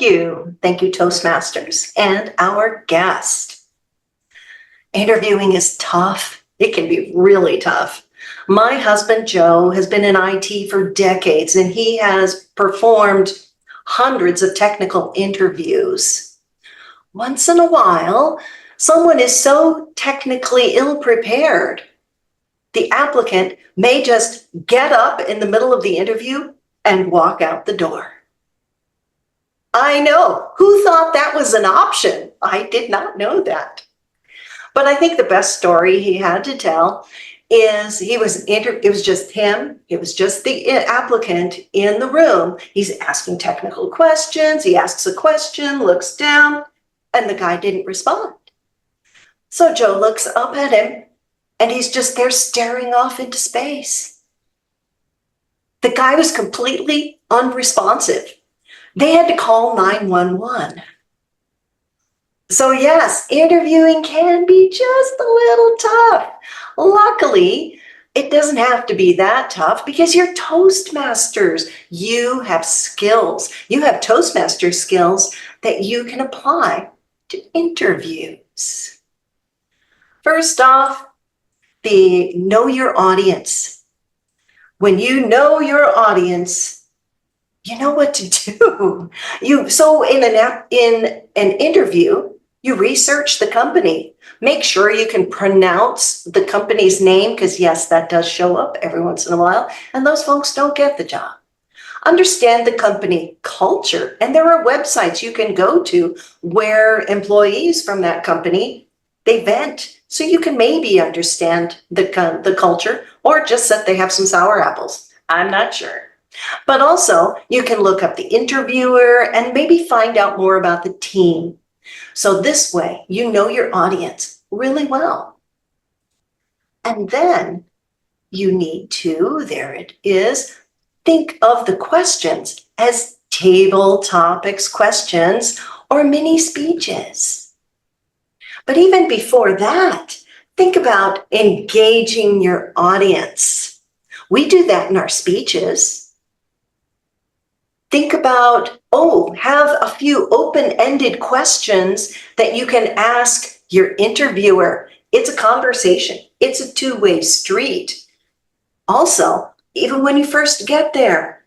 you. Thank you, Toastmasters, and our guest. Interviewing is tough. It can be really tough. My husband, Joe, has been in IT for decades, and he has performed hundreds of technical interviews. Once in a while, someone is so technically ill-prepared, the applicant may just get up in the middle of the interview and walk out the door. I know. Who thought that was an option? I did not know that. But I think the best story he had to tell is it was just him. It was just the applicant in the room. He's asking technical questions. He asks a question, looks down, and the guy didn't respond. So Joe looks up at him, and he's just there staring off into space. The guy was completely unresponsive. They had to call 911. So yes, interviewing can be just a little tough. Luckily, it doesn't have to be that tough because you're Toastmasters. You have skills. You have Toastmasters skills that you can apply to interviews. First off, the know your audience. When you know your audience, you know what to do. So in an interview, you research the company. Make sure you can pronounce the company's name, because yes, that does show up every once in a while, and those folks don't get the job. Understand the company culture, and there are websites you can go to where employees from that company, they vent, so you can maybe understand the culture, or just that they have some sour apples. I'm not sure. But also, you can look up the interviewer and maybe find out more about the team. So this way, you know your audience really well. And then you need to, there it is, think of the questions as table topics questions or mini speeches. But even before that, think about engaging your audience. We do that in our speeches. Think about, have a few open-ended questions that you can ask your interviewer. It's a conversation. It's a two-way street. Also, even when you first get there,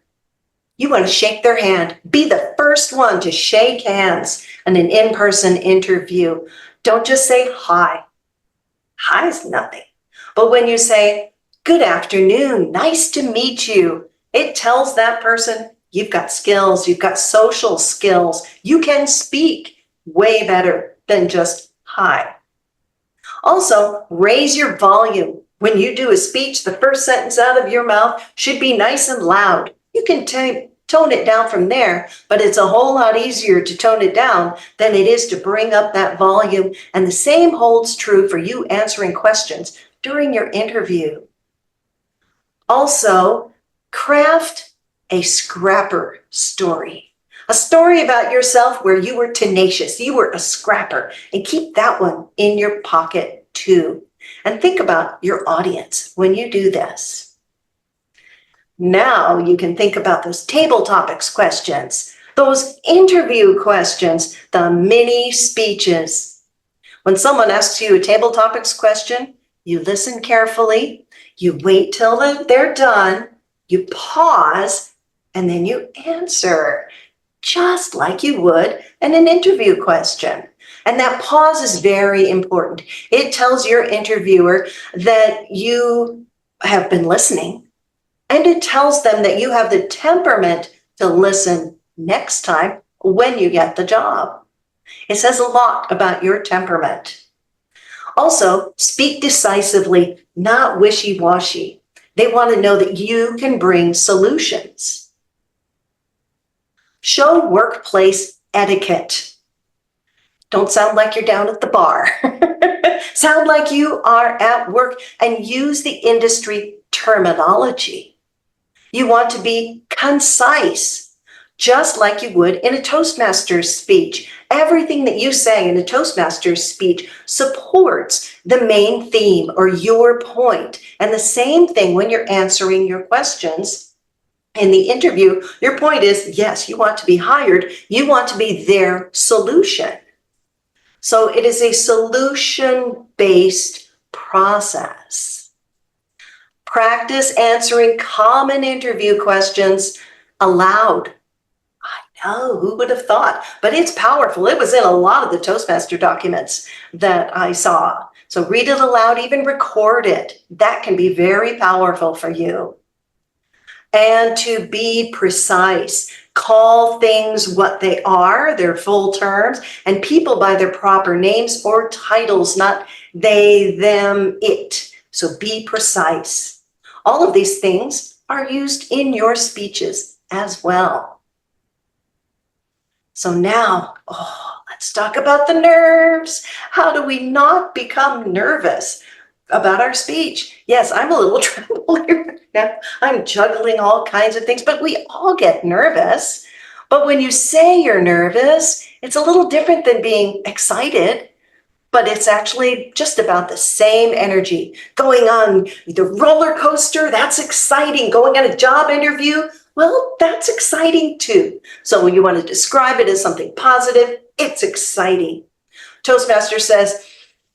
you want to shake their hand. Be the first one to shake hands in an in-person interview. Don't just say hi. Hi is nothing. But when you say, good afternoon, nice to meet you, it tells that person, you've got skills, you've got social skills. You can speak way better than just hi. Also, raise your volume. When you do a speech, the first sentence out of your mouth should be nice and loud. You can tone it down from there, but it's a whole lot easier to tone it down than it is to bring up that volume. And the same holds true for you answering questions during your interview. Also, craft a scrapper story. A story about yourself where you were tenacious, you were a scrapper, and keep that one in your pocket too. And think about your audience when you do this. Now you can think about those table topics questions, those interview questions, the mini speeches. When someone asks you a table topics question, you listen carefully, you wait till they're done, you pause, and then you answer, just like you would in an interview question. And that pause is very important. It tells your interviewer that you have been listening, and it tells them that you have the temperament to listen next time when you get the job. It says a lot about your temperament. Also, speak decisively, not wishy-washy. They want to know that you can bring solutions. Show workplace etiquette. Don't sound like you're down at the bar. Sound like you are at work and use the industry terminology. You want to be concise, just like you would in a Toastmasters speech. Everything that you say in a Toastmasters speech supports the main theme or your point. And the same thing when you're answering your questions. in the interview, your point is, yes, you want to be hired. You want to be their solution. So it is a solution-based process. Practice answering common interview questions aloud. Oh, who would have thought? But it's powerful. It was in a lot of the Toastmaster documents that I saw. So read it aloud, even record it. That can be very powerful for you. And to be precise, call things what they are, their full terms, and people by their proper names or titles, not they, them, it. So be precise. All of these things are used in your speeches as well. So now, let's talk about the nerves. How do we not become nervous about our speech? Yes, I'm a little trembling now. I'm juggling all kinds of things, but we all get nervous. But when you say you're nervous, it's a little different than being excited, but it's actually just about the same energy. Going on the roller coaster, that's exciting. Going on a job interview, well, that's exciting too. So when you want to describe it as something positive, it's exciting. Toastmaster says,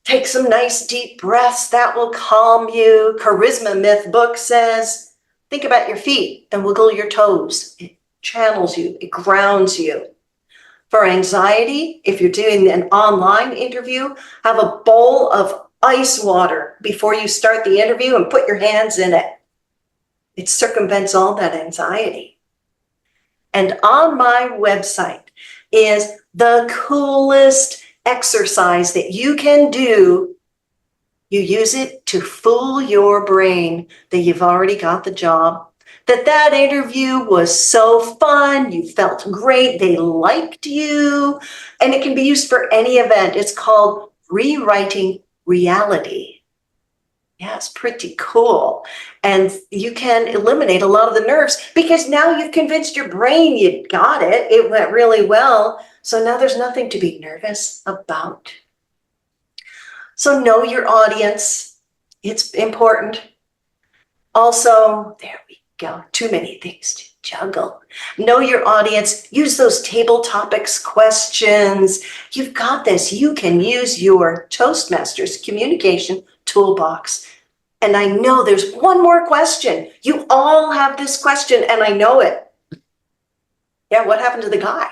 take some nice deep breaths, that will calm you. Charisma Myth book says, think about your feet and wiggle your toes. It channels you, it grounds you. For anxiety, if you're doing an online interview, have a bowl of ice water before you start the interview and put your hands in it. It circumvents all that anxiety. And on my website is the coolest exercise that you can do. You use it to fool your brain that you've already got the job, that interview was so fun, you felt great, they liked you, and it can be used for any event. It's called rewriting reality. Yeah, it's pretty cool. And you can eliminate a lot of the nerves because now you've convinced your brain you got it. It went really well. So now there's nothing to be nervous about. So know your audience. It's important. Also, there we go. Too many things to juggle. Know your audience. Use those table topics questions. You've got this. You can use your Toastmasters communication toolbox. And I know there's one more question. You all have this question, and I know it. Yeah, what happened to the guy?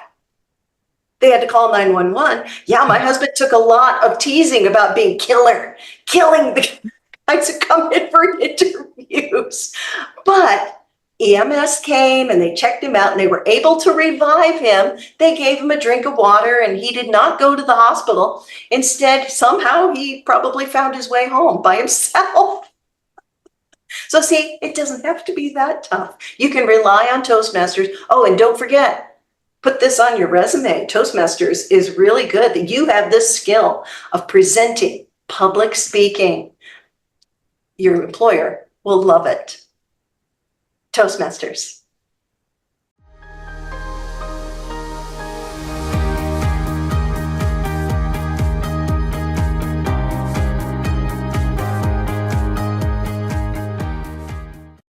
They had to call 911. Yeah, my husband took a lot of teasing about being killing the guys who come in for interviews. But EMS came and they checked him out and they were able to revive him. They gave him a drink of water and he did not go to the hospital. Instead, somehow he probably found his way home by himself. So see, it doesn't have to be that tough. You can rely on Toastmasters. Oh, and don't forget, put this on your resume. Toastmasters is really good that you have this skill of presenting, public speaking. Your employer will love it. Toastmasters.